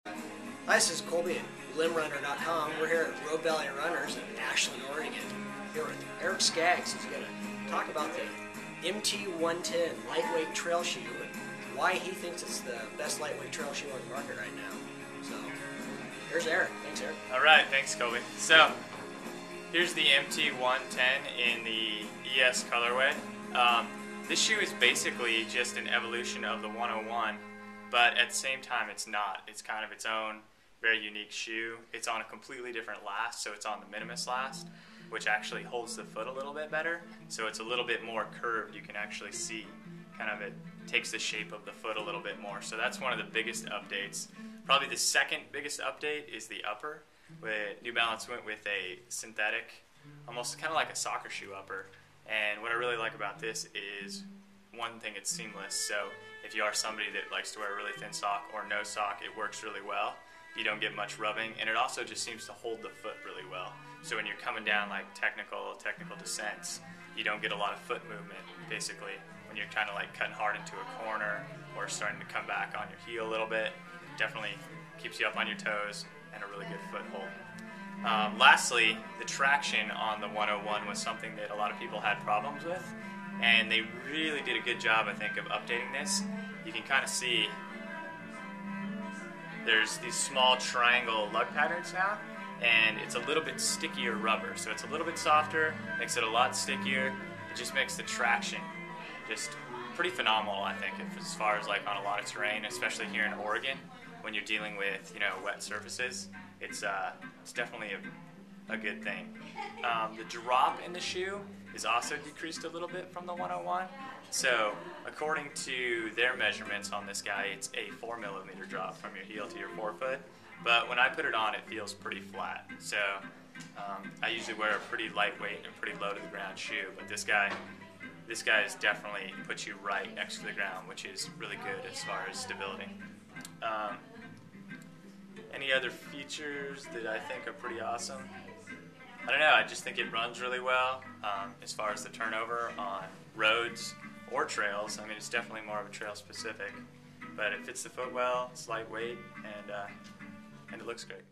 Hi, this is Colby at LimRunner.com. We're here at Road Valley Runners in Ashland, Oregon. Here with Erik Skaggs. He's going to talk about the MT110 lightweight trail shoe and why he thinks it's the best lightweight trail shoe on the market right now. So, here's Erik. Thanks, Erik. All right, thanks, Colby. So, here's the MT110 in the ES colorway. This shoe is basically just an evolution of the 101, but at the same time it's not. It's kind of its own very unique shoe. It's on a completely different last, so it's on the minimus last, which actually holds the foot a little bit better, so it's a little bit more curved. You can actually see kind of it takes the shape of the foot a little bit more. So that's one of the biggest updates. Probably the second biggest update is the upper. New Balance went with a synthetic, almost kind of like a soccer shoe upper. And what I really like about this is, one thing, it's seamless. So if you are somebody that likes to wear a really thin sock or no sock, it works really well. You don't get much rubbing, and it also just seems to hold the foot really well. So when you're coming down like technical descents, you don't get a lot of foot movement, basically, when you're kind of like cutting hard into a corner or starting to come back on your heel a little bit. Definitely keeps you up on your toes and a really good foothold. Lastly, the traction on the 101 was something that a lot of people had problems with, and they really did a good job, I think, of updating this. You can kind of see there's these small triangle lug patterns now, and it's a little bit stickier rubber, so it's a little bit softer, makes it a lot stickier. It just makes the traction just pretty phenomenal, I think, as far as like on a lot of terrain, especially here in Oregon, when you're dealing with, you know, wet surfaces. It's definitely a good thing. The drop in the shoe is also decreased a little bit from the 101. So according to their measurements on this guy, it's a 4mm drop from your heel to your forefoot. But when I put it on, it feels pretty flat. So I usually wear a pretty lightweight and pretty low to the ground shoe, but this guy is definitely puts you right next to the ground, which is really good as far as stability. Any other features that I think are pretty awesome? I don't know, I just think it runs really well as far as the turnover on roads or trails. I mean, it's definitely more of a trail specific, but it fits the foot well, it's lightweight, and it looks great.